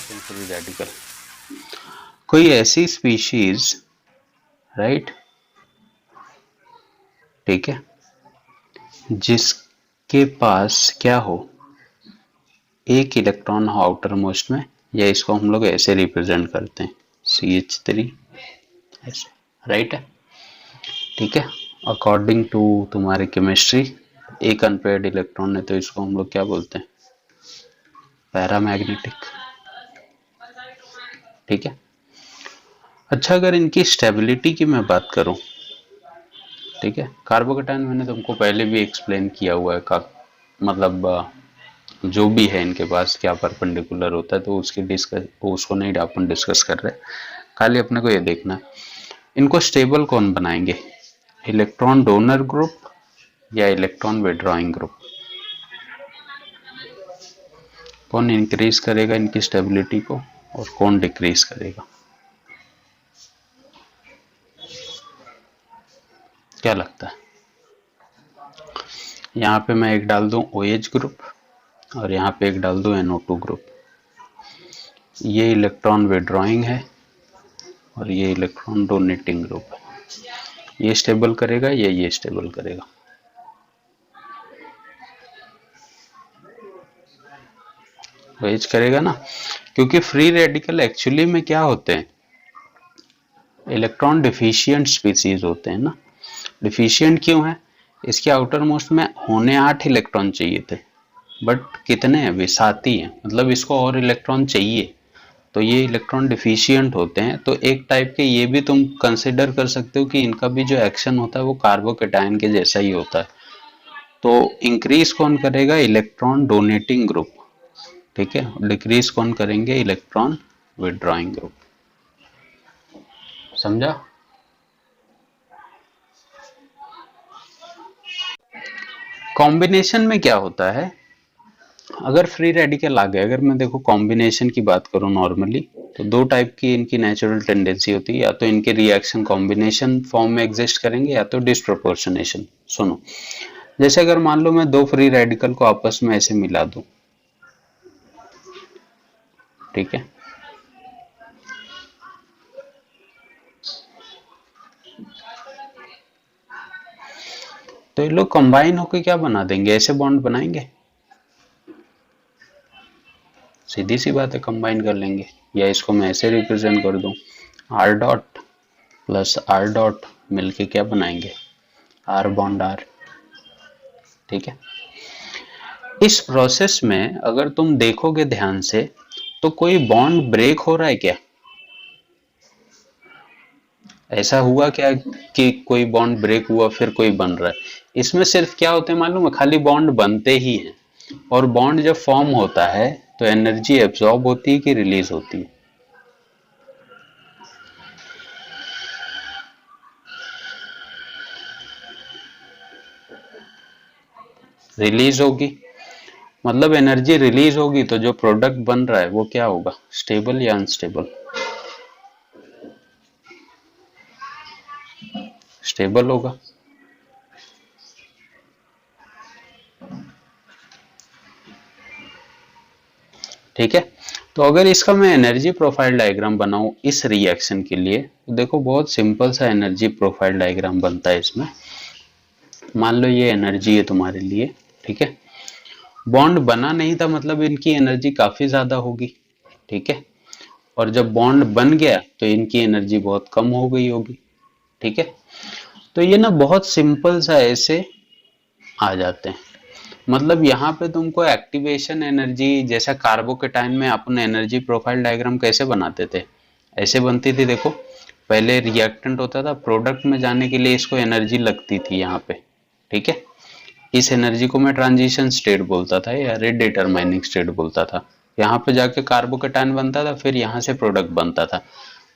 Free radical, कोई ऐसी species, right, ठीक है, जिसके पास क्या हो, एक इलेक्ट्रॉन हो आउटर मोस्ट में, या इसको हम लोग ऐसे रिप्रेजेंट करते हैं CH3 ऐसे, राइट है, ठीक है। अकॉर्डिंग टू तुम्हारी केमिस्ट्री एक अनपेयर्ड इलेक्ट्रॉन है, तो इसको हम लोग क्या बोलते हैं, पैरामैग्नेटिक, ठीक है। अच्छा, अगर इनकी स्टेबिलिटी की मैं बात करूं, ठीक है, कार्बोकेटायन मैंने तुमको पहले भी एक्सप्लेन किया हुआ है, का मतलब जो भी है इनके पास क्या परपेंडिकुलर होता है, तो उसकी उसको नहीं अपन डिस्कस कर रहे, खाली अपने को ये देखना इनको स्टेबल कौन बनाएंगे, इलेक्ट्रॉन डोनर ग्रुप या इलेक्ट्रॉन विड्रॉइंग ग्रुप, कौन इंक्रीज करेगा इनकी स्टेबिलिटी को और कौन डिक्रीज करेगा, क्या लगता है। यहाँ पे मैं एक डाल दूं OH ग्रुप और यहाँ पे एक डाल दूं NO2 ग्रुप, ये इलेक्ट्रॉन विड्रॉइंग है और ये इलेक्ट्रॉन डोनेटिंग ग्रुप है, ये स्टेबल करेगा या ये स्टेबल करेगा, OH करेगा ना, क्योंकि फ्री रेडिकल एक्चुअली में क्या होते हैं, इलेक्ट्रॉन डिफिशिएंट स्पीसीज होते हैं ना। डिफिशिएंट क्यों है, इसके आउटर मोस्ट में होने 8 इलेक्ट्रॉन चाहिए थे, बट कितने हैं अभी, 7 ही हैं, मतलब इसको और इलेक्ट्रॉन चाहिए, तो ये इलेक्ट्रॉन डिफिशिएंट होते हैं। तो एक टाइप के ये भी तुम कंसिडर कर सकते हो कि इनका भी जो एक्शन होता है वो कार्बोकेटायन के जैसा ही होता है। तो इंक्रीज कौन करेगा, इलेक्ट्रॉन डोनेटिंग ग्रुप, ठीक है, डिक्रीज कौन करेंगे, इलेक्ट्रॉन विड्रॉइंग ग्रुप, समझा। कॉम्बिनेशन में क्या होता है, अगर फ्री रेडिकल आ गए, अगर मैं देखो कॉम्बिनेशन की बात करूं नॉर्मली, तो दो टाइप की इनकी नेचुरल टेंडेंसी होती है, या तो इनके रिएक्शन कॉम्बिनेशन फॉर्म में एग्जिस्ट करेंगे या तो डिस्प्रोपोर्शनेशन। सुनो, जैसे अगर मान लो मैं दो फ्री रेडिकल को आपस में ऐसे मिला दूं, ठीक है, तो ये लोग कंबाइन होकर क्या बना देंगे, ऐसे बॉन्ड बनाएंगे, सीधी सी बात है, कंबाइन कर लेंगे। या इसको मैं ऐसे रिप्रेजेंट कर दूं, R dot plus R dot मिलके क्या बनाएंगे, R बॉन्ड R, ठीक है। इस प्रोसेस में अगर तुम देखोगे ध्यान से, तो कोई बॉन्ड ब्रेक हो रहा है क्या, ऐसा हुआ क्या कि कोई बॉन्ड ब्रेक हुआ फिर कोई बन रहा है, इसमें सिर्फ क्या होते हैं मालूम है, खाली बॉन्ड बनते ही हैं, और बॉन्ड जब फॉर्म होता है तो एनर्जी एब्जॉर्ब होती है कि रिलीज होती है, रिलीज होगी, मतलब एनर्जी रिलीज होगी, तो जो प्रोडक्ट बन रहा है वो क्या होगा, स्टेबल या अनस्टेबल, स्टेबल होगा, ठीक है। तो अगर इसका मैं एनर्जी प्रोफाइल डायग्राम बनाऊं इस रिएक्शन के लिए, तो देखो बहुत सिंपल सा एनर्जी प्रोफाइल डायग्राम बनता है इसमें। मान लो ये एनर्जी है तुम्हारे लिए, ठीक है, बॉन्ड बना नहीं था, मतलब इनकी एनर्जी काफी ज्यादा होगी, ठीक है, और जब बॉन्ड बन गया तो इनकी एनर्जी बहुत कम हो गई होगी, ठीक है। तो ये ना बहुत सिंपल सा ऐसे आ जाते हैं, मतलब यहाँ पे तुमको एक्टिवेशन एनर्जी, जैसा कार्बोकेटाइन में अपन एनर्जी प्रोफाइल डायग्राम कैसे बनाते थे, ऐसे बनती थी, देखो पहले रिएक्टेंट होता था, प्रोडक्ट में जाने के लिए इसको एनर्जी लगती थी यहाँ पे, ठीक है, इस एनर्जी को मैं ट्रांजिशन स्टेट बोलता था या रेट डिटरमाइनिंग स्टेट बोलता था, यहाँ पे जाके कार्बोकेटाइन बनता था, फिर यहाँ से प्रोडक्ट बनता था।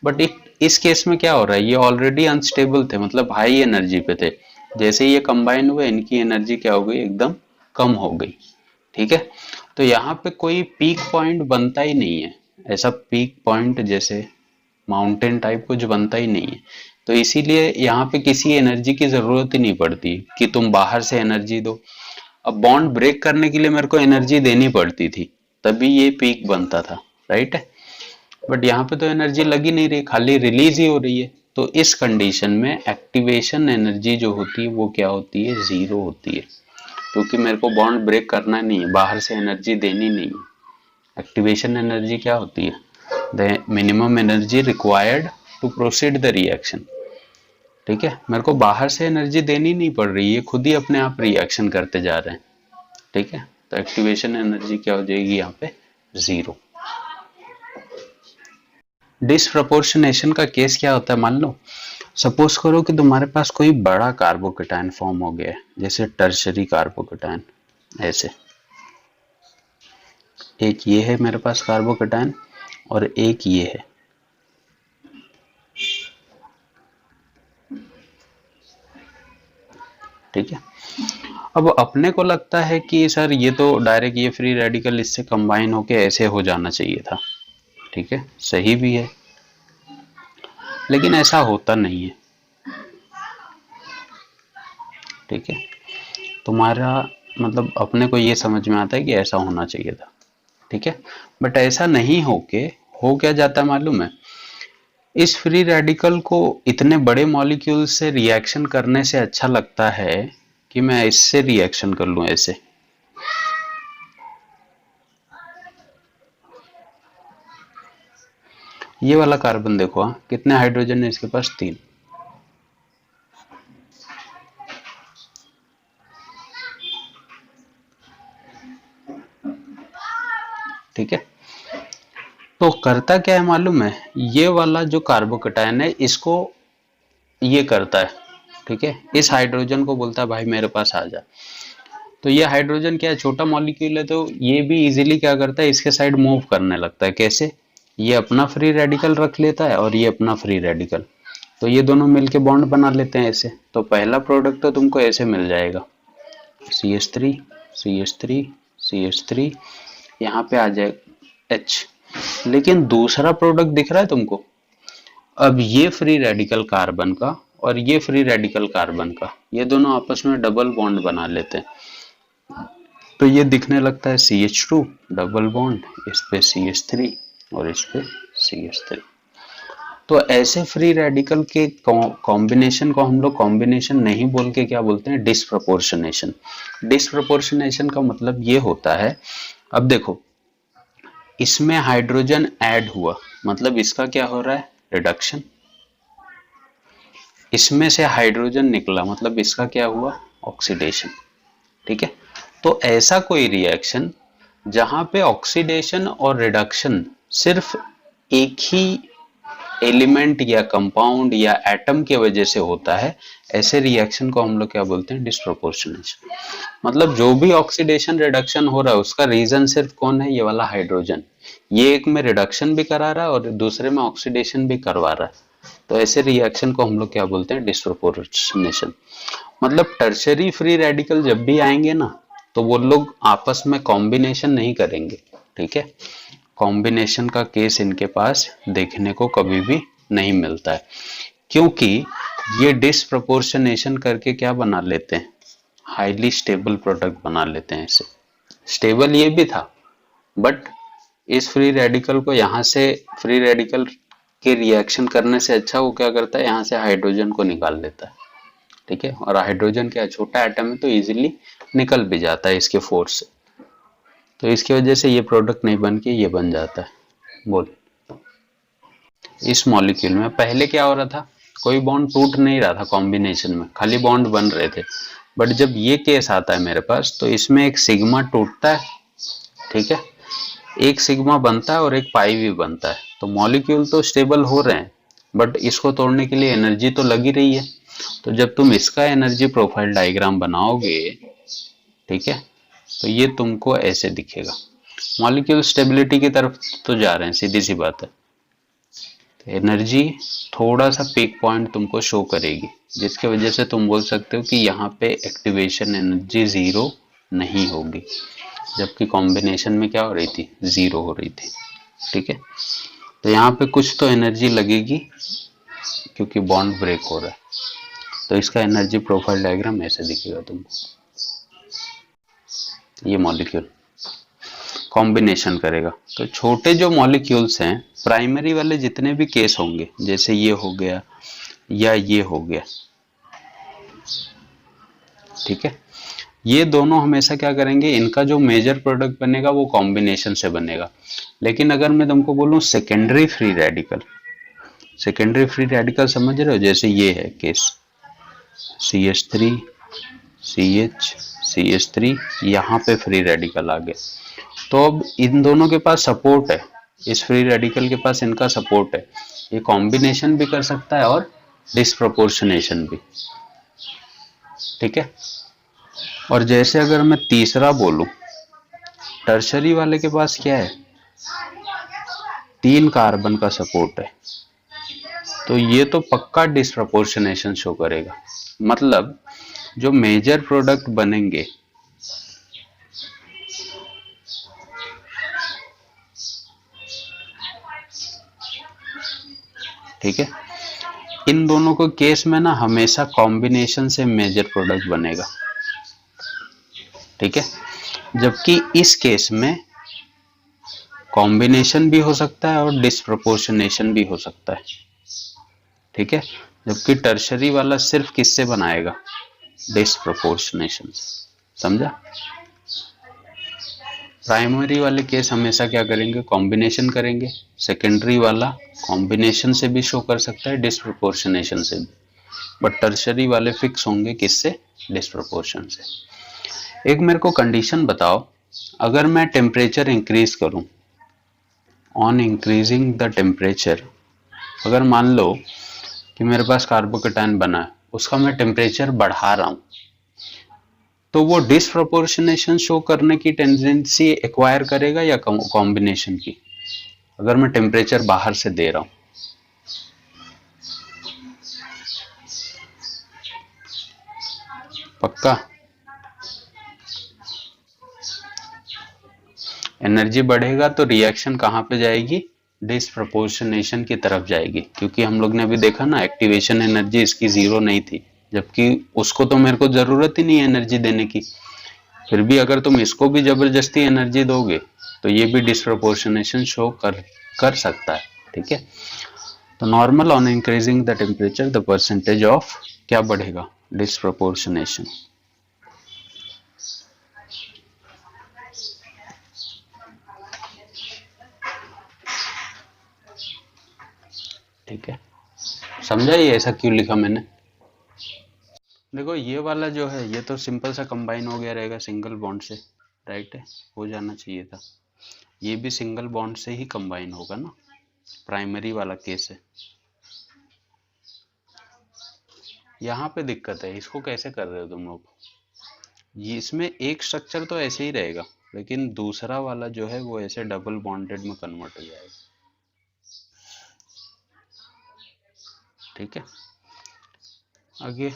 बट इस केस में क्या हो रहा है, ये ऑलरेडी अनस्टेबल थे, मतलब हाई एनर्जी पे थे, जैसे ये कंबाइन हुए इनकी एनर्जी क्या हो गई, एकदम कम हो गई, ठीक है। तो यहाँ पे कोई पीक पॉइंट बनता ही नहीं है, ऐसा पीक पॉइंट जैसे माउंटेन टाइप कुछ बनता ही नहीं है, तो इसीलिए यहाँ पे किसी एनर्जी की जरूरत ही नहीं पड़ती कि तुम बाहर से एनर्जी दो। अब बॉन्ड ब्रेक करने के लिए मेरे को एनर्जी देनी पड़ती थी, तभी ये पीक बनता था, राइट है। बट यहाँ पे तो एनर्जी लगी नहीं रही, खाली रिलीज ही हो रही है। तो इस कंडीशन में एक्टिवेशन एनर्जी जो होती है वो क्या होती है, जीरो होती है, क्योंकि मेरे को बॉन्ड ब्रेक करना नहीं है, बाहर से एनर्जी देनी नहीं है। एक्टिवेशन एनर्जी क्या होती है, the minimum energy required to proceed the reaction. ठीक है, मेरे को बाहर से एनर्जी देनी नहीं पड़ रही है, खुद ही अपने आप रिएक्शन करते जा रहे हैं। ठीक है, तो एक्टिवेशन एनर्जी क्या हो जाएगी यहाँ पे, जीरो। डिसप्रपोर्शनेशन का केस क्या होता है, मान लो सपोज करो कि तुम्हारे पास कोई बड़ा कार्बोकेटायन फॉर्म हो गया है, जैसे टर्शरी कार्बोकेटायन, ऐसे एक ये है मेरे पास कार्बोकेटायन और एक ये है। ठीक है, अब अपने को लगता है कि सर ये तो डायरेक्ट ये फ्री रेडिकल इससे कंबाइन होके ऐसे हो जाना चाहिए था। ठीक है, सही भी है, लेकिन ऐसा होता नहीं है। ठीक है, तुम्हारा मतलब अपने को ये समझ में आता है कि ऐसा होना चाहिए था। ठीक है, बट ऐसा नहीं होके हो क्या जाता है मालूम है, इस फ्री रेडिकल को इतने बड़े मॉलिक्यूल से रिएक्शन करने से अच्छा लगता है कि मैं इससे रिएक्शन कर लूं ऐसे। ये वाला कार्बन देखो, हाँ कितने हाइड्रोजन है इसके पास, 3। ठीक है, तो करता क्या है मालूम है, ये वाला जो कार्बोकेटायन है इसको ये करता है। ठीक है, इस हाइड्रोजन को बोलता है भाई मेरे पास आ जा। तो ये हाइड्रोजन क्या है, छोटा मॉलिक्यूल है, तो ये भी इजीली क्या करता है, इसके साइड मूव करने लगता है। कैसे, ये अपना फ्री रेडिकल रख लेता है और ये अपना फ्री रेडिकल, तो ये दोनों मिलके बॉन्ड बना लेते हैं ऐसे। तो पहला प्रोडक्ट तो तुमको ऐसे मिल जाएगा, CH3 CH3 CH3, यहाँ पे आ जाए H। लेकिन दूसरा प्रोडक्ट दिख रहा है तुमको, अब ये फ्री रेडिकल कार्बन का और ये फ्री रेडिकल कार्बन का, ये दोनों आपस में डबल बॉन्ड बना लेते हैं। तो ये दिखने लगता है CH2 डबल बॉन्ड, इस पे CH3 और इस पे CH3। तो ऐसे फ्री रेडिकल के कॉम्बिनेशन को हम लोग कॉम्बिनेशन नहीं बोल के क्या बोलते हैं, डिसप्रपोर्शनेशन। डिसप्रपोर्शनेशन का मतलब ये होता है, अब देखो इसमें हाइड्रोजन ऐड हुआ, मतलब इसका क्या हो रहा है, रिडक्शन। इसमें से हाइड्रोजन निकला, मतलब इसका क्या हुआ, ऑक्सीडेशन। ठीक है, तो ऐसा कोई रिएक्शन जहां पे ऑक्सीडेशन और रिडक्शन सिर्फ एक ही एलिमेंट या कंपाउंड या एटम की वजह से होता है, ऐसे रिएक्शन को हम लोग क्या बोलते हैं, डिसप्रोपोर्शनेशन। मतलब जो भी ऑक्सीडेशन रिडक्शन हो रहा है उसका रीजन सिर्फ कौन है, ये वाला हाइड्रोजन। ये एक में रिडक्शन भी करा रहा है और दूसरे में ऑक्सीडेशन भी करवा रहा है। तो ऐसे रिएक्शन को हम लोग क्या बोलते हैं, डिसप्रोपोर्शनेशन। मतलब टर्शरी फ्री रेडिकल जब भी आएंगे ना, तो वो लोग आपस में कॉम्बिनेशन नहीं करेंगे। ठीक है, कॉम्बिनेशन का केस इनके पास देखने को कभी भी नहीं मिलता है, क्योंकि ये डिसप्रोपोर्शनेशन करके क्या बना लेते हैं, हाईली स्टेबल प्रोडक्ट बना लेते हैं। इसे स्टेबल ये भी था, बट इस फ्री रेडिकल को यहाँ से फ्री रेडिकल के रिएक्शन करने से अच्छा वो क्या करता है, यहाँ से हाइड्रोजन को निकाल लेता है। ठीक है, और हाइड्रोजन क्या छोटा एटम है तो इजीली निकल भी जाता है इसके फोर्स से, तो इसकी वजह से ये प्रोडक्ट नहीं बन के ये बन जाता है। बोल, इस मॉलिक्यूल में पहले क्या हो रहा था, कोई बॉन्ड टूट नहीं रहा था कॉम्बिनेशन में, खाली बॉन्ड बन रहे थे। बट जब ये केस आता है मेरे पास, तो इसमें एक सिग्मा टूटता है। ठीक है, एक सिग्मा बनता है और एक पाई भी बनता है। तो मॉलिक्यूल तो स्टेबल हो रहे हैं, बट इसको तोड़ने के लिए एनर्जी तो लगी रही है। तो जब तुम इसका एनर्जी प्रोफाइल डायग्राम बनाओगे, ठीक है, तो ये तुमको ऐसे दिखेगा। मॉलिक्यूल स्टेबिलिटी की तरफ तो जा रहे हैं, सीधी सी बात है। तो एनर्जी थोड़ा सा पीक पॉइंट तुमको शो करेगी, जिसके वजह से तुम बोल सकते हो कि यहाँ पे एक्टिवेशन एनर्जी जीरो नहीं होगी, जबकि कॉम्बिनेशन में क्या हो रही थी, जीरो हो रही थी। ठीक है, तो यहाँ पे कुछ तो एनर्जी लगेगी क्योंकि बॉन्ड ब्रेक हो रहा है। तो इसका एनर्जी प्रोफाइल डायग्राम ऐसे दिखेगा तुमको, ये मॉलिक्यूल। कॉम्बिनेशन करेगा। तो छोटे जो मॉलिक्यूल्स हैं, प्राइमरी वाले जितने भी केस होंगे, जैसे ये हो गया या ये हो गया, ठीक है, ये दोनों हमेशा क्या करेंगे, इनका जो मेजर प्रोडक्ट बनेगा वो कॉम्बिनेशन से बनेगा। लेकिन अगर मैं तुमको बोलूं secondary free radical, secondary free radical समझ रहे हो, जैसे ये है केस CH3 CH CH3, यहाँ पे फ्री रेडिकल आ गया, तो अब इन दोनों के पास सपोर्ट है, इस फ्री रेडिकल के पास इनका सपोर्ट है, ये कॉम्बिनेशन भी कर सकता है और डिस्प्रपोर्शनेशन भी, ठीक है। और जैसे अगर मैं तीसरा बोलूं, टर्शरी वाले के पास क्या है, 3 कार्बन का सपोर्ट है, तो ये तो पक्का डिस्प्रपोर्शनेशन शो करेगा। मतलब जो मेजर प्रोडक्ट बनेंगे, ठीक है, इन दोनों को केस में ना हमेशा कॉम्बिनेशन से मेजर प्रोडक्ट बनेगा, ठीक है। जबकि इस केस में कॉम्बिनेशन भी हो सकता है और डिस्प्रपोर्शनेशन भी हो सकता है, ठीक है। जबकि टर्शरी वाला सिर्फ किससे बनाएगा, डिस्प्रपोर्शनेशन, समझा। प्राइमरी वाले केस हमेशा क्या करेंगे, कॉम्बिनेशन करेंगे, सेकेंडरी वाला कॉम्बिनेशन से भी शो कर सकता है, डिस्प्रपोर्शनेशन से भी, बट टर्शरी वाले फिक्स होंगे किससे, डिस्प्रपोर्शन से। एक मेरे को कंडीशन बताओ, अगर मैं टेम्परेचर इंक्रीज करूं, ऑन इंक्रीजिंग द टेम्परेचर, अगर मान लो कि मेरे पास कार्बोकेटायन बना है, उसका मैं टेम्परेचर बढ़ा रहा हूं, तो वो डिस्प्रपोर्शनेशन शो करने की टेंडेंसी एक्वायर करेगा या कॉम्बिनेशन की, अगर मैं टेम्परेचर बाहर से दे रहा हूं। पक्का, एनर्जी बढ़ेगा तो रिएक्शन कहां पे जाएगी, डिस्प्रपोर्शनेशन की तरफ जाएगी, क्योंकि हम लोग ने अभी देखा ना, एक्टिवेशन एनर्जी इसकी 0 नहीं थी, जबकि उसको तो मेरे को जरूरत ही नहीं है एनर्जी देने की, फिर भी अगर तुम इसको भी जबरदस्ती एनर्जी दोगे तो ये भी डिस्प्रपोर्शनेशन शो कर सकता है, ठीक है। तो normal on increasing the temperature the percentage of क्या बढ़ेगा, डिस्प्रपोर्शनेशन, ठीक है। समझा ये ऐसा क्यों लिखा मैंने। देखो ये वाला जो है, ये तो सिंपल सा कंबाइन हो गया रहेगा सिंगल बॉन्ड से, राइट है, हो जाना चाहिए था। ये भी सिंगल बॉन्ड से ही कंबाइन होगा ना, प्राइमरी वाला केस है। यहाँ पे दिक्कत है, इसको कैसे कर रहे हो तुम लोग, ये इसमें एक स्ट्रक्चर तो ऐसे ही रहेगा, लेकिन दूसरा वाला जो है वो ऐसे डबल बॉन्डेड में कन्वर्ट हो जाएगा, ठीक है। आगे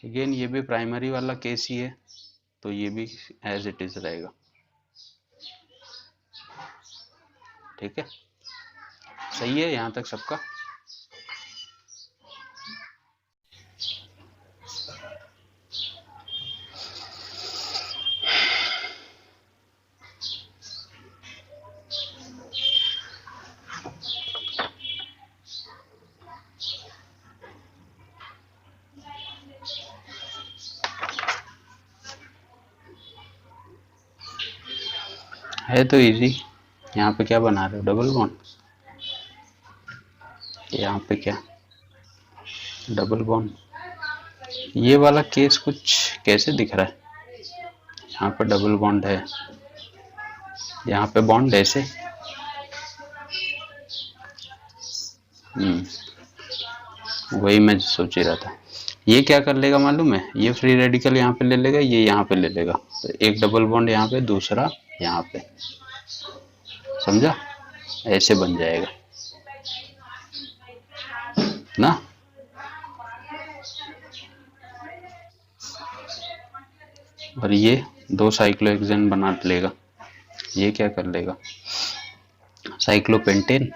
अगेन ये भी प्राइमरी वाला केस ही है, तो ये भी एज इट इज रहेगा, ठीक है। सही है यहाँ तक सबका। है तो इजी। यहाँ पे क्या बना रहे हो, डबल बॉन्ड, यहाँ पे क्या, डबल बॉन्ड। ये वाला केस कुछ कैसे दिख रहा है, यहाँ पे डबल बॉन्ड है, यहाँ पे बॉन्ड ऐसे, वही मैं सोच ही रहा था। ये क्या कर लेगा मालूम है, ये फ्री रेडिकल यहाँ पे ले लेगा, ये यहाँ पे ले लेगा, तो एक डबल बॉन्ड यहाँ पे, दूसरा यहाँ पे, समझा, ऐसे बन जाएगा ना। और ये 2 साइक्लोहेक्सेन बना लेगा, ये क्या कर लेगा, साइक्लोपेंटेन,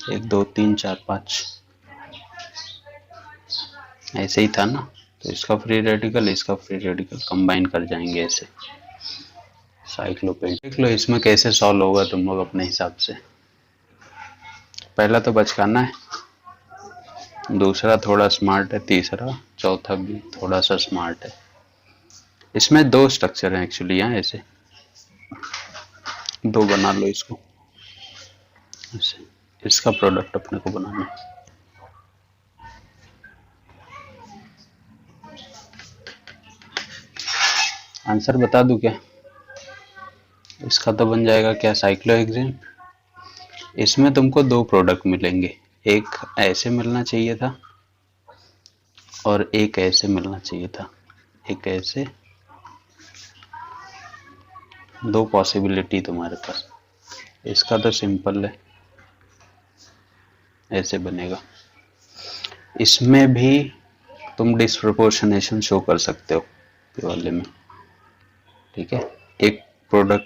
1 2 3 4 5, ऐसे ही था ना। तो इसका फ्री रेडिकल, इसका फ्री रेडिकल कंबाइन कर जाएंगे ऐसे, साइक्लोपेंटेन। देख लो इसमें कैसे सॉल्व होगा तुम लोग अपने हिसाब से। पहला तो बचकाना है, दूसरा थोड़ा स्मार्ट है, तीसरा चौथा भी थोड़ा सा स्मार्ट है। इसमें दो स्ट्रक्चर हैं एक्चुअली, यहाँ ऐसे दो बना लो इसको, ऐसे इसका प्रोडक्ट अपने को बनाना है। आंसर बता दूं क्या? इसका तो बन जाएगा क्या, साइक्लोहेक्सेन। इसमें तुमको दो प्रोडक्ट मिलेंगे, एक ऐसे मिलना चाहिए था और एक ऐसे मिलना चाहिए था, एक ऐसे, दो पॉसिबिलिटी तुम्हारे पास। इसका तो सिंपल है, ऐसे बनेगा। इसमें भी तुम डिस्प्रोपोर्शनेशन शो कर सकते हो ये वाले में, ठीक है। एक प्रोडक्ट